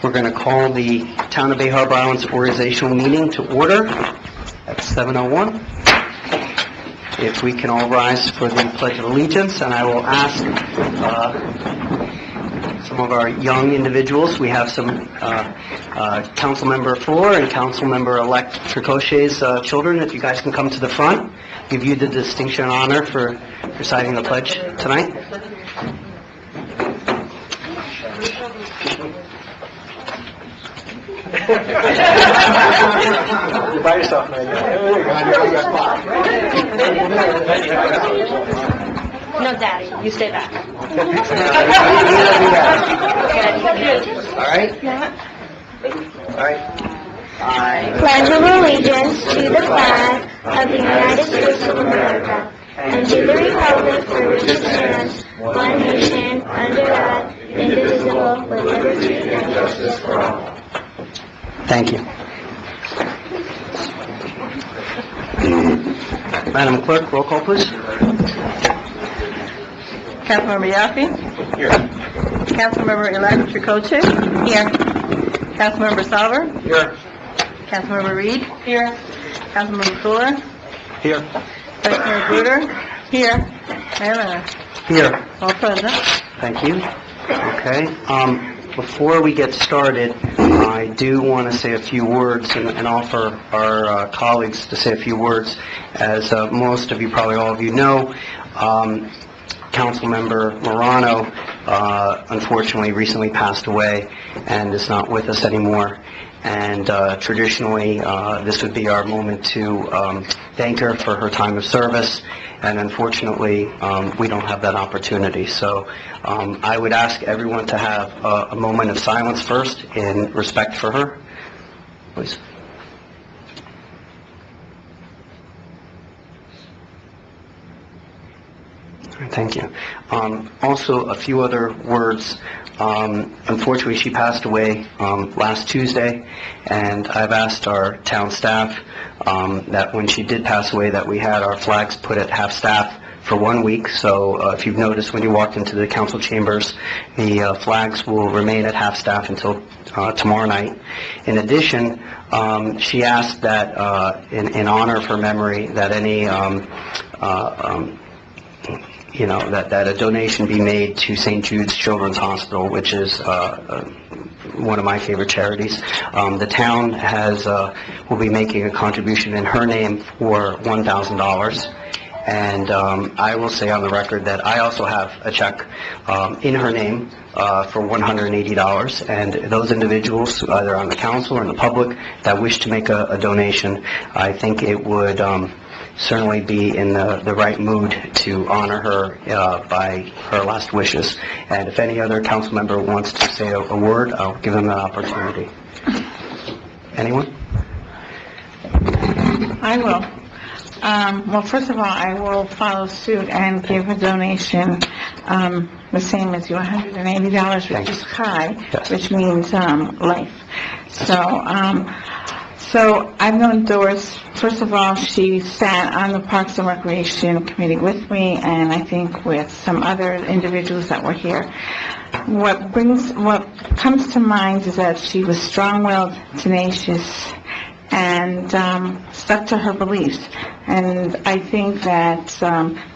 We're going to call the Town of Bay Harbor Islands organizational meeting to order at 7:01. If we can all rise for the Pledge of Allegiance, and I will ask some of our young individuals. We have some Councilmember Fuller and Councilmember-elect Tricochet's children. If you guys can come to the front, give you the distinction and honor for reciting the pledge tonight. You're by yourself, man. No, Daddy, you stay back. All right? All right. I Pledge of allegiance to the flag of the United States of America and to the republic for which it stands, one nation, under God, indivisible, with liberty and justice for all. Thank you. Madam Clerk, roll call, please. Councilmember Yaffe? Here. Councilmember-elect Tricoche? Here. Councilmember Salver? Here. Councilmember Reed? Here. Councilmember Fuller? Here. Vice Mayor Gruder? Here. Mayor Leonard? Here. All present. Thank you. Okay. Before we get started, I do want to say a few words and offer our colleagues to say a few words. As most of you, probably all of you know, Councilmember Morano unfortunately recently passed away and is not with us anymore. And traditionally, this would be our moment to thank her for her time of service. And unfortunately, we don't have that opportunity. So I would ask everyone to have a moment of silence first in respect for her. Please. Thank you. Also, a few other words. Unfortunately, she passed away last Tuesday, and I've asked our town staff that when she did pass away, that we had our flags put at half-staff for 1 week. So if you've noticed when you walked into the council chambers, the flags will remain at half-staff until tomorrow night. In addition, she asked that in honor of her memory, that any that a donation be made to St. Jude's Children's Hospital, which is one of my favorite charities. The town will be making a contribution in her name for $1,000. And I will say on the record that I also have a check in her name for $180. And those individuals, either on the council or in the public, that wish to make a donation, I think it would certainly be in the right mood to honor her by her last wishes. And if any other council member wants to say a word, I'll give them that opportunity. Anyone? I will. Well, first of all, I will follow suit and give a donation the same as you, $180, which is high, Yes. which means life. So I've known Doris. First of all, she sat on the Parks and Recreation Committee with me, and I think with some other individuals that were here. What comes to mind is that she was strong-willed, tenacious, and stuck to her beliefs. And I think that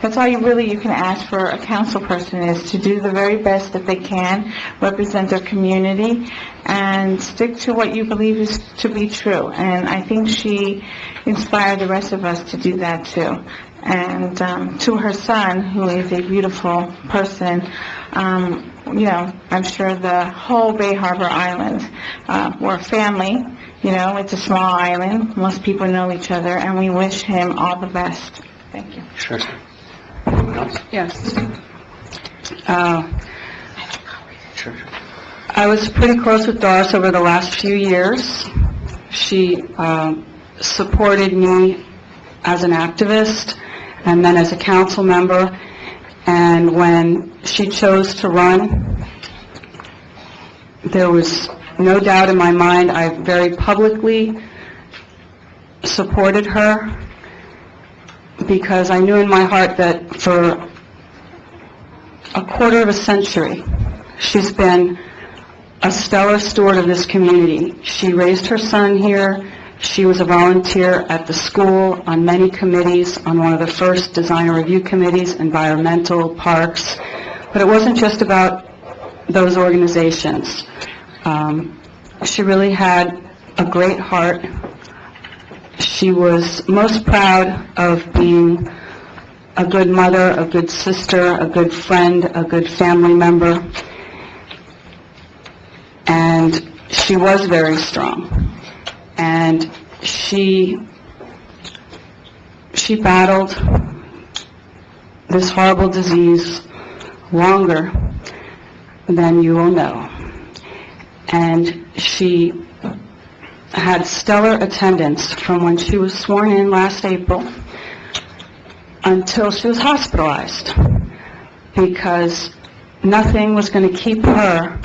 that's all you can ask for a council person, is to do the very best that they can, represent their community, and stick to what you believe is to be true. And I think she inspired the rest of us to do that too. And to her son, who is a beautiful person, I'm sure the whole Bay Harbor Island, we're family. It's a small island. Most people know each other, and we wish him all the best. Thank you. Sure. Anyone else? Yes. Sure. I was pretty close with Doris over the last few years. She supported me as an activist and then as a council member. And when she chose to run, there was no doubt in my mind. I very publicly supported her because I knew in my heart that for a quarter of a century. She's been a stellar steward of this community. She raised her son here. She was a volunteer at the school, on many committees, on one of the first design review committees, environmental, parks. But it wasn't just about those organizations. She really had a great heart. She was most proud of being a good mother, a good sister, a good friend, a good family member. And she was very strong. And she battled this horrible disease longer than you will know. And she had stellar attendance from when she was sworn in last April until she was hospitalized, because nothing was going to keep her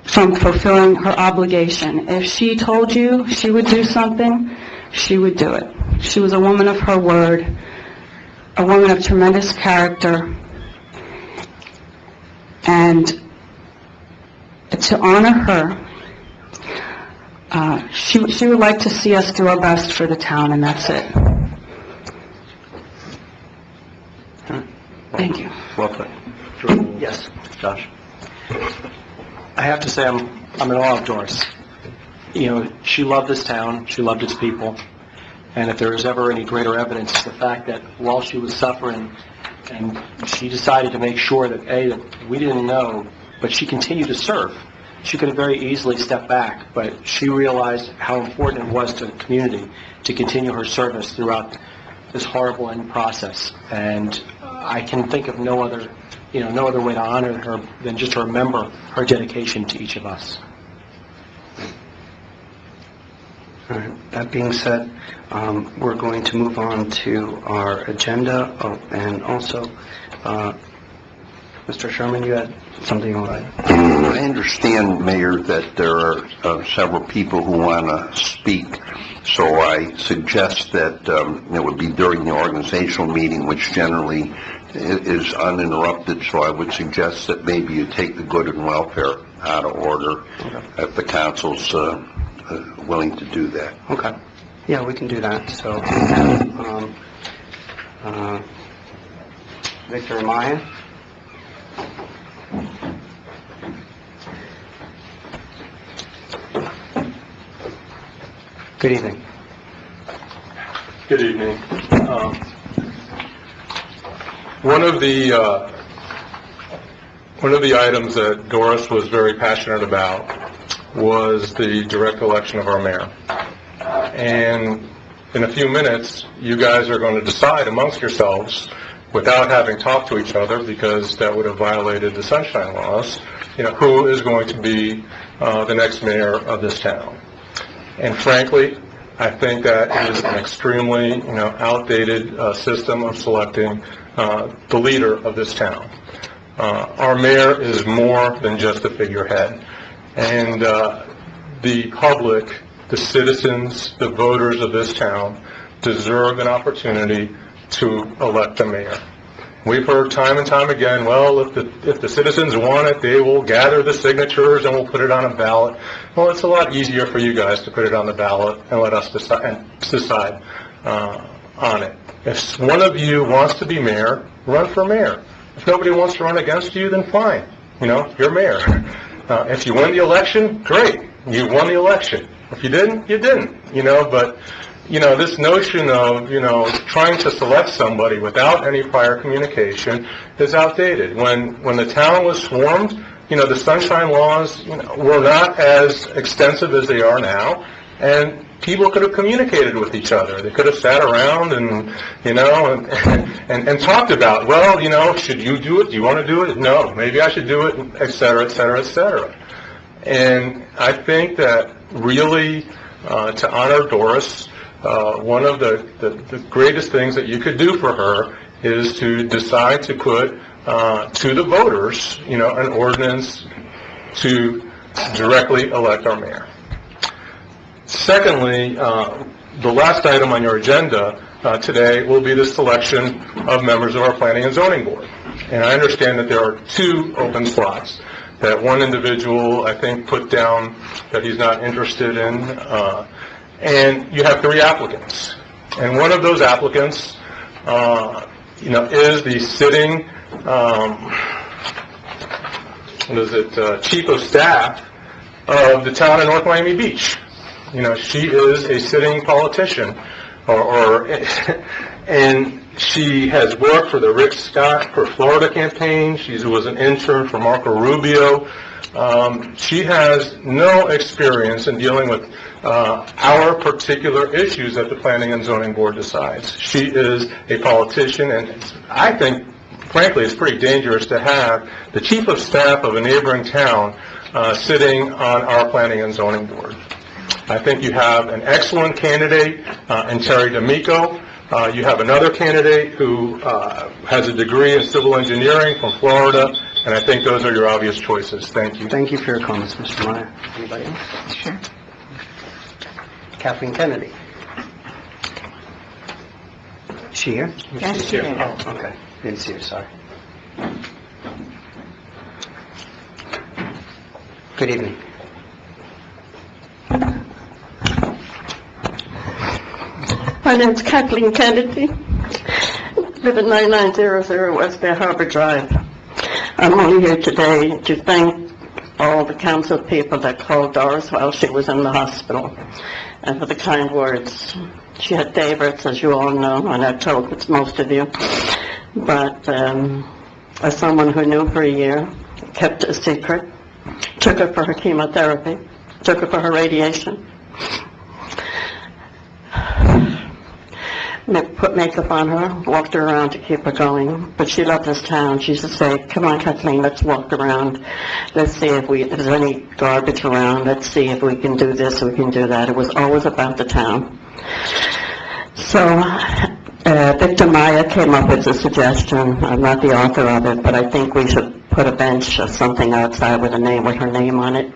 from fulfilling her obligation. If she told you she would do something, she would do it. She was a woman of her word, a woman of tremendous character, and to honor her, she would like to see us do our best for the town, and that's it. Thank you. Well put. Yes, Josh. I have to say I'm in awe of Doris. You know, she loved this town, she loved its people, and if there was ever any greater evidence, it's the fact that while she was suffering, and she decided to make sure that, that we didn't know, but she continued to serve. She could have very easily stepped back, but she realized how important it was to the community to continue her service throughout this horrible end process. And I can think of no other way to honor her than just to remember her dedication to each of us. All right. That being said, we're going to move on to our agenda. Oh, and also, Mr. Sherman, you had something on that? I understand, Mayor, that there are several people who want to speak, so I suggest that it would be during the organizational meeting, which generally is uninterrupted, so I would suggest that maybe you take the good and welfare out of order, if the council's willing to do that. Okay. Yeah, we can do that. So, Victor Amaya. Good evening. Good evening. One of the items that Doris was very passionate about was the direct election of our mayor. And in a few minutes, you guys are going to decide amongst yourselves, without having talked to each other, because that would have violated the Sunshine Laws, who is going to be the next mayor of this town. And frankly, I think that is an extremely, outdated system of selecting the leader of this town. Our mayor is more than just a figurehead. And the public, the citizens, the voters of this town deserve an opportunity to elect a mayor. We've heard time and time again, well, if the citizens want it, they will gather the signatures and we'll put it on a ballot. Well, it's a lot easier for you guys to put it on the ballot and let us decide on it. If one of you wants to be mayor, run for mayor. If nobody wants to run against you, then fine. You're mayor. If you win the election, great. You won the election. If you didn't, you didn't. But this notion of, trying to select somebody without any prior communication is outdated. When the town was swarmed, the Sunshine Laws, were not as extensive as they are now, and people could have communicated with each other. They could have sat around and, and talked about, well, should you do it? Do you want to do it? No, maybe I should do it, et cetera, et cetera, et cetera. And I think that really, to honor Doris, one of the greatest things that you could do for her is to decide to put to the voters, an ordinance to directly elect our mayor. Secondly, the last item on your agenda today will be the selection of members of our Planning and Zoning Board. And I understand that there are 2 open slots that one individual, I think, put down that he's not interested in, and you have 3 applicants. And one of those applicants, is the sitting, Chief of Staff of the town of North Miami Beach. She is a sitting politician, and she has worked for the Rick Scott for Florida campaign. She was an intern for Marco Rubio. She has no experience in dealing with our particular issues that the Planning and Zoning Board decides. She is a politician, and I think, frankly, it's pretty dangerous to have the Chief of Staff of a neighboring town sitting on our Planning and Zoning Board. I think you have an excellent candidate in Terry D'Amico. You have another candidate who has a degree in civil engineering from Florida, and I think those are your obvious choices. Thank you. Thank you for your comments, Mr. Meyer. Anybody else? Sure. Kathleen Kennedy. Is she here? Yes, she is. Oh, okay. Didn't see her, sorry. Good evening. My name's Kathleen Kennedy. Live at 9900 West Bear Harbor Drive. I'm only here today to thank all the council people that called Doris while she was in the hospital, and for the kind words. She had favorites, as you all know, and I've told most of you. But as someone who knew for a year, kept it a secret, took her for her chemotherapy, took her for her radiation, put makeup on her, walked her around to keep her going. But she loved this town. She used to say, "Come on, Kathleen, let's walk around. Let's see if there's any garbage around. Let's see if we can do this, we can do that." It was always about the town. So Victor Meyer came up with a suggestion. I'm not the author of it, but I think we should put a bench or something outside with her name on it.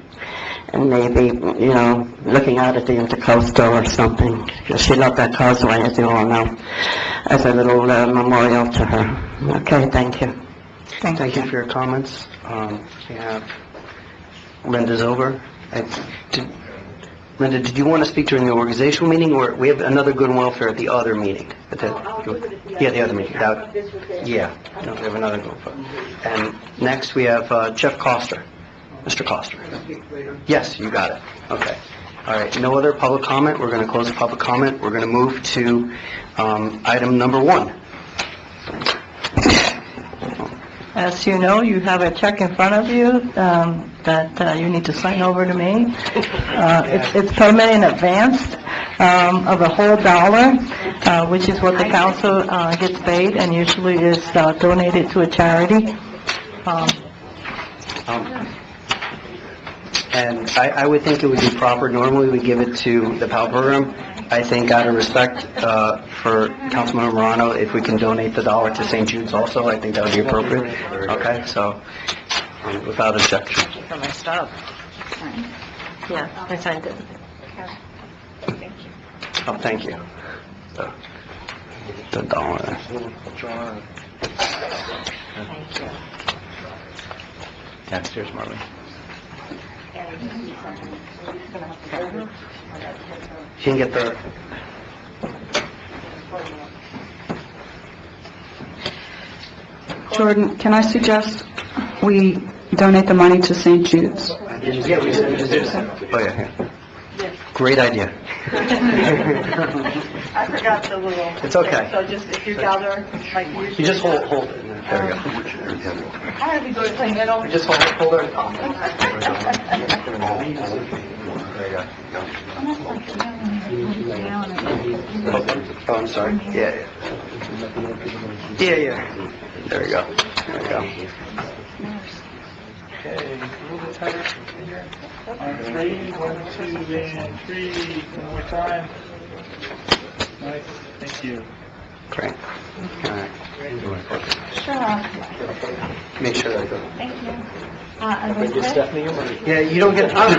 And maybe, looking out at the Intercoastal or something. She loved that causeway, as you all know, as a little memorial to her. Okay, thank you. Thank you for your comments. We have Linda Zober. Linda, did you want to speak during the organizational meeting, or we have another good and welfare at the other meeting? The other meeting. We have another good welfare. And next we have Jeff Coster. Mr. Coster. Yes, you got it. Okay. All right. No other public comment. We're going to close the public comment. We're going to move to item number 1. As you know, you have a check in front of you that you need to sign over to me. It's payment in advance of a whole $1, which is what the council gets paid, and usually is donated to a charity. And I would think it would be proper, normally we give it to the PAL program. I think out of respect for Councilmember Morano, if we can donate the $1 to St. Jude's also, I think that would be appropriate. Okay, so without objection. For my stuff. Yeah, I signed it. Oh, thank you. The $1. Thank you. Downstairs, Marlene. You can get the... Jordan, can I suggest we donate the money to St. Jude's? Yeah, we just do that. Oh, yeah. Great idea. I forgot the little... It's okay. So just, if you gather, like usually... You just hold it. There we go. How did we go to clean it over? Just hold it. Oh, I'm sorry. Yeah. There we go. Okay, a little tighter here. On 3, 1, 2, and 3. One more time. Nice. Thank you. Great. All right. Sure. Make sure that I go. Thank you. Get Stephanie your money. Yeah, you don't get... I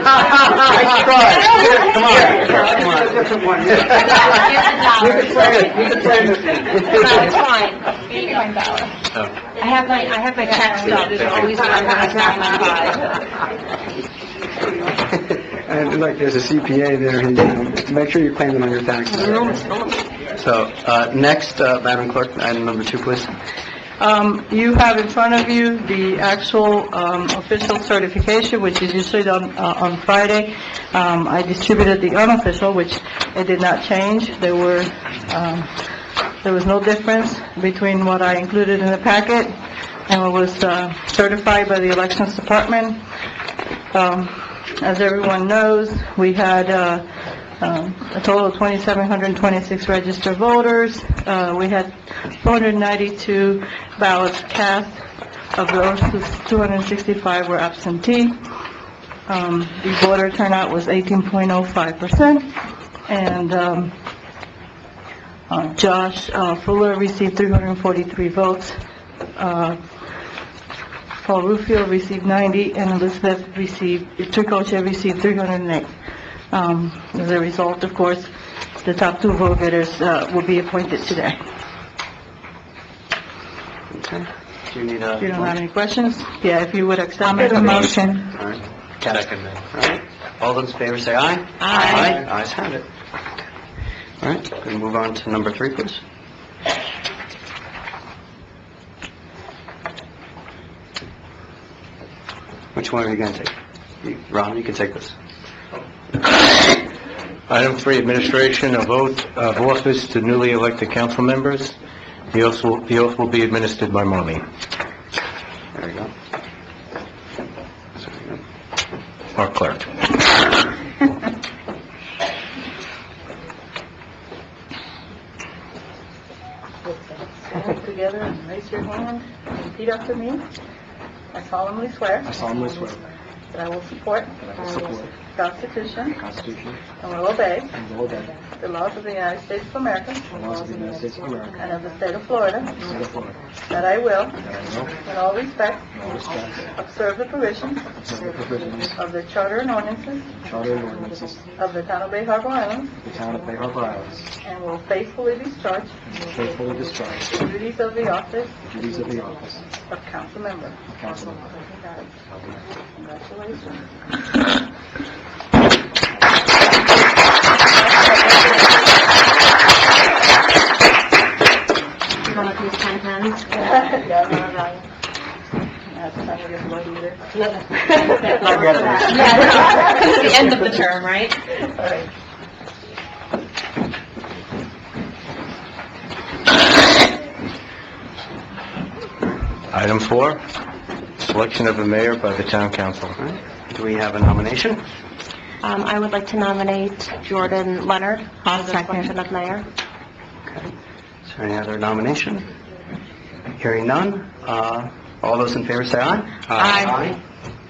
tried. Come on. Different one. You can play this. It's fine. I have my check stub, there's always one that's not my And like, there's a CPA there, make sure you claim them on your taxes. So, next, Madam Clerk, item number 2, please. You have in front of you the actual official certification, which is usually done on Friday. I distributed the unofficial, which it did not change. There was no difference between what I included in the packet and what was certified by the Elections Department. As everyone knows, we had a total of 2,726 registered voters. We had 492 ballots cast. Of those, 265 were absentee. The voter turnout was 18.05%. And Josh Fuller received 343 votes. Paul Rufio received 90, and Elizabeth Tricoche received 308. As a result, of course, the top 2 vote getters will be appointed today. Okay. Do you need a... If you don't have any questions, yeah, if you would accept I'll make a motion. All right. Second. All right. All those in favor say aye. Aye. Ayes have it. All right. Can we move on to number 3, please? Which one are you going to take? Ron, you can take this. Item 3, administration of oath of office to newly elected council members. The oath will be administered by Marlene, There you go. our clerk. Stand together and raise your hand and repeat after me. I solemnly swear I solemnly swear that I will support that I will support the Constitution the Constitution and will obey and will obey the laws of the United States of America the laws of the United States of America and of the state of Florida, and the state of Florida, that I will, that I will, in all respects, in all respects, observe the provisions observe the provisions of the charter and ordinances of the Charter and ordinances of the town of Bay Harbor Islands, of the town of Bay Harbor Islands, and will faithfully discharge and will faithfully discharge the duties of the office the duties of the office of council member. of council member. Congratulations. You want these 10 pens? Yeah, no value. That's not gonna get blood either. It's the end of the term, right? All right. Item 4, selection of a mayor by the town council. All right. Do we have a nomination? I would like to nominate Jordan Leonard for the selection of mayor. Okay. Is there any other nomination? Hearing none, all those in favor say aye. Aye.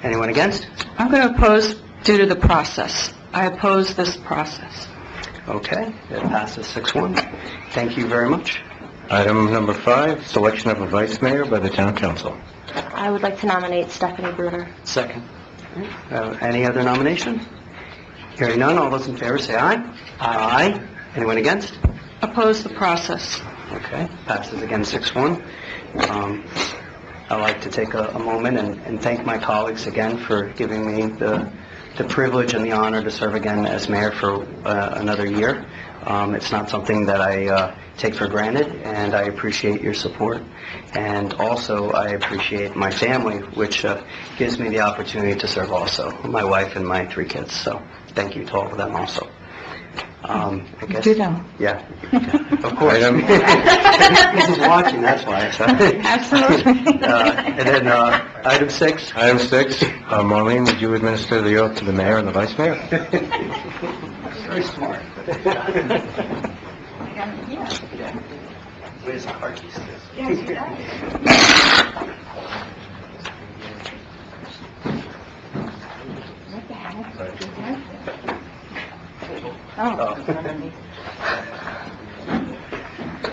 Anyone against? I'm going to oppose due to the process. I oppose this process. Okay, it passes 6-1. Thank you very much. Item number 5, selection of a vice mayor by the town council. I would like to nominate Stephanie Bruder. Second. Any other nomination? Hearing none, all those in favor say aye. Aye. Anyone against? Oppose the process. Okay, passes again 6-1. I'd like to take a moment and thank my colleagues again for giving me the privilege and the honor to serve again as mayor for another year. It's not something that I take for granted, and I appreciate your support. And also, I appreciate my family, which gives me the opportunity to serve also, my wife and my 3 kids. So thank you to all of them also. I guess. Ditto. Yeah, of course. Item- This is watching, that's why. So. Absolutely. And then, item 6. Item 6, Marlene, would you administer the oath to the mayor and the vice mayor? Very smart. Where's the car keys? Oh, it's underneath.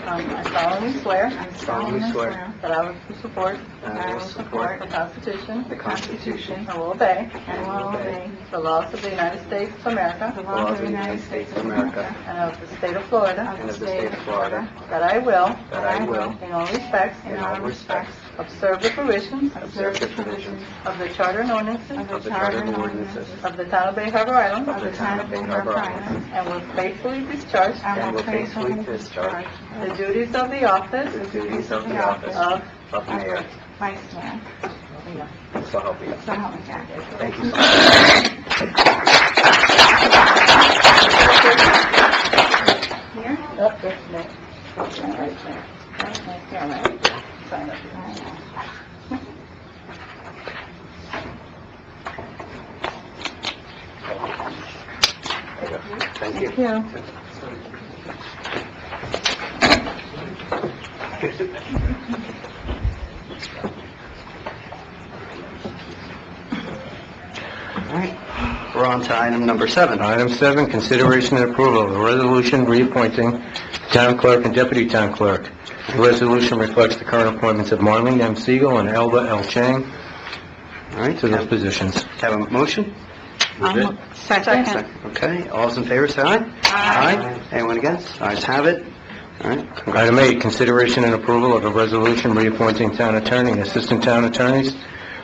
I solemnly swear I solemnly swear that I will support that I will support the Constitution the Constitution and will obey and will obey the laws of the United States of America the laws of the United States of America and of the state of Florida, and of the state of Florida, that I will, that I will, in all respects, in all respects, observe the provisions observe the provisions of the charter and ordinances of the Charter and ordinances of the town of Bay Harbor Island, of the town of Bay Harbor Island, and will faithfully discharge and will faithfully discharge the duties of the office the duties of the office of of mayor. Vice Mayor. So help me God. So help me God. Thank you so much. Here? Oh, that's next. Right there. Right there, right. Sign up. Thank you. Yeah. All right, we're on to item number 7. Item 7, consideration and approval of a resolution reappointing town clerk and deputy town clerk. The resolution reflects the current appointments of Marlene M. Siegel and Elba L. Chang All right, to those positions. have a motion? Second. Okay, all those in favor, say aye. Aye. Anyone against? Ayes have it. All right, Item 8, consideration and approval of a resolution reappointing town attorney and assistant town attorneys.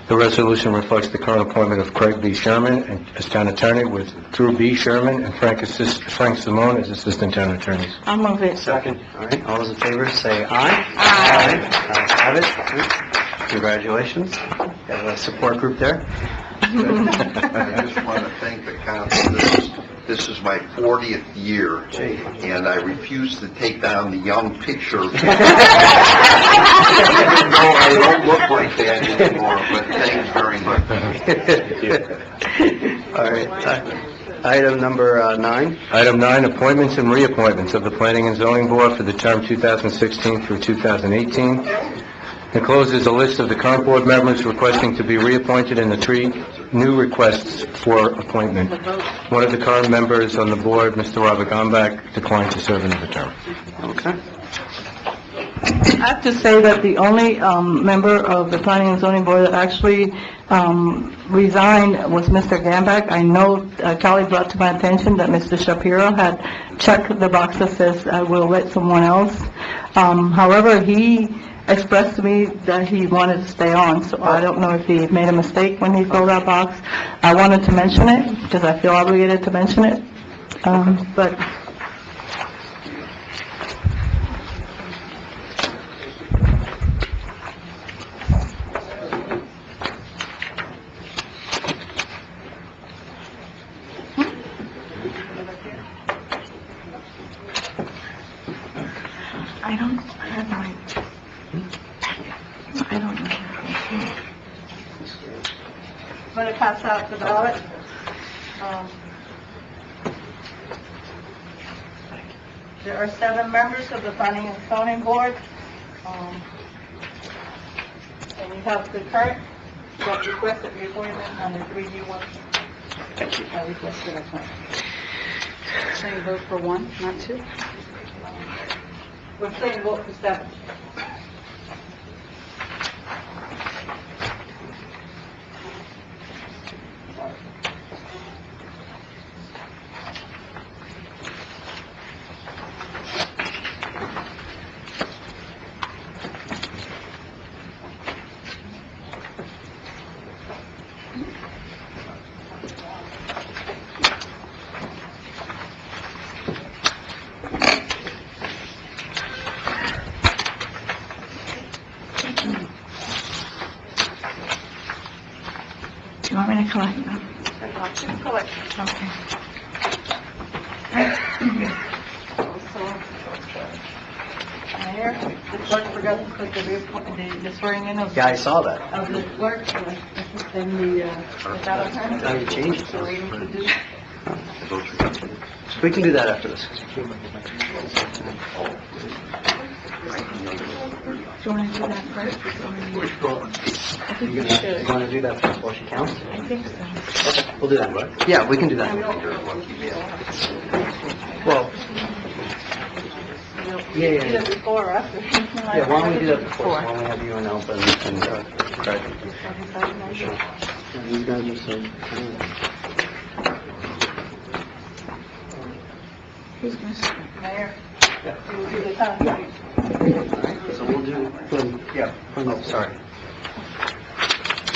The resolution reflects the current appointment of Craig B. Sherman as town attorney with Drew B. Sherman and Frank Simone as assistant town attorneys. I'll move it. Second. All right, all those in favor, say aye. Aye. Ayes have it. All right. Congratulations. Got a support group there. I just want to thank the council. This is my 40th year, and I refuse to take down the young picture. Even though I don't look like that anymore, but thanks very much. All right, item number 9. Item 9, appointments and reappointments of the Planning and Zoning Board for the term 2016 through 2018. Enclosed is a list of the current board members requesting to be reappointed and the 3 new requests for appointment. One of the current members on the board, Mr. Robert Gombach, declined to serve another term. Okay. I have to say that the only member of the Planning and Zoning Board that actually resigned was Mr. Gambach. I know Kelly brought to my attention that Mr. Shapiro had checked the box that says, I will let someone else. However, he expressed to me that he wanted to stay on, so I don't know if he made a mistake when he filled that box. I wanted to mention it because I feel obligated to mention it, but... I'm going to pass out the ballot. There are 7 members of the Planning and Zoning Board. And we have the current that requested reappointment and the 3 new ones. Thank you. I requested appointment. So you vote for 1, not 2? We're saying vote for 7. Do you want me to collect them? Collect. Okay. Mayor, the clerk forgot to put the swearing in of Yeah, I saw that. the clerk and the, Now you changed it. So we need to do. We can do that after this. Do you want to do that first? I think you should. You want to do that before she counts? I think so. Okay, we'll do that. Yeah, we can do that. Well, Yeah. Either before or after. Yeah, why don't we do that before, so why don't we have you and Alba and Craig? Sure. And these guys are so... Mayor? So we'll do, oh, sorry.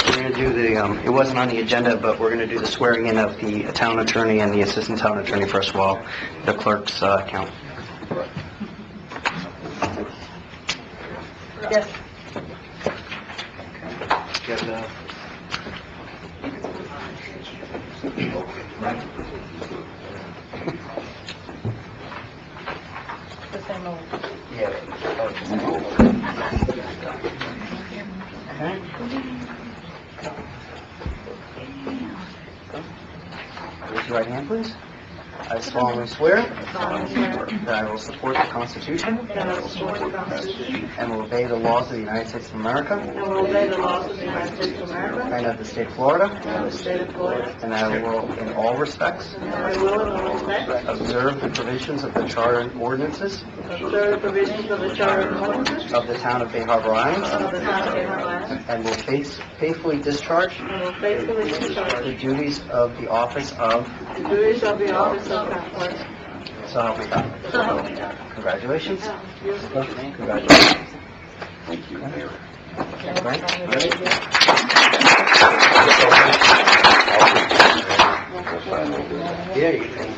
We're going to do the, it wasn't on the agenda, but we're going to do the swearing in of the town attorney and the assistant town attorney first while the clerks count. Yes. Get the... The same old. Yeah. Okay. Raise your right hand, please. I solemnly swear that I will support the Constitution and will obey the laws of the United States of America and of the state of Florida, and that I will, in all respects, observe the provisions of the charter and ordinances of the town of Bay Harbor Islands, and will faithfully discharge the duties of the office of... So help me God. Congratulations. Congratulations. Thank you, Mayor. Right? Yeah, you can.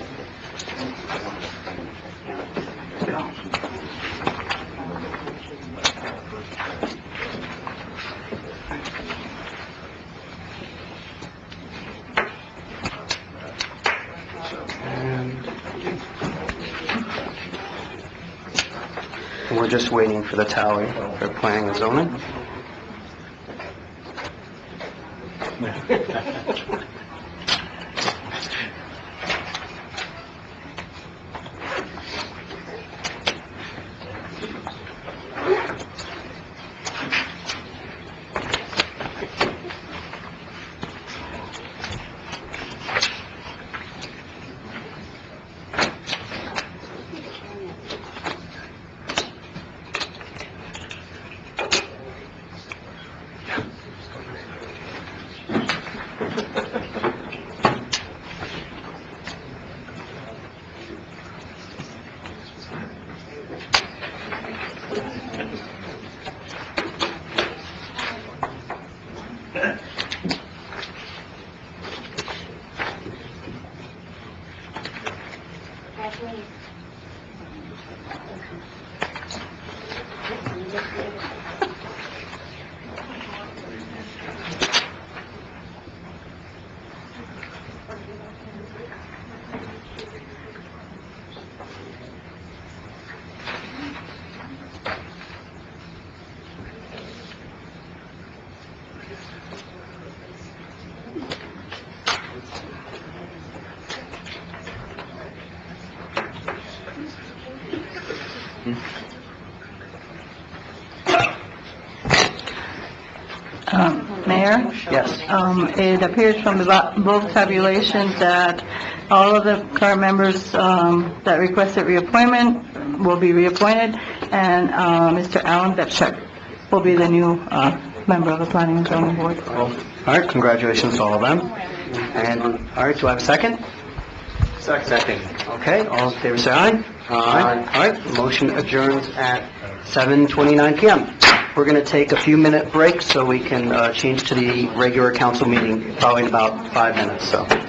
And we're just waiting for the tally for planning and zoning. Mayor? Yes. It appears from both tabulations that all of the current members that requested reappointment will be reappointed, and Mr. Alan Debchuk will be the new member of the Planning and Zoning Board. All right, congratulations to all of them. And, all right, do I have a second? Second. Okay, all in favor say aye. Aye. All right, motion adjourns at 7:29 PM. We're going to take a few-minute break so we can change to the regular council meeting, probably in about 5 minutes, so.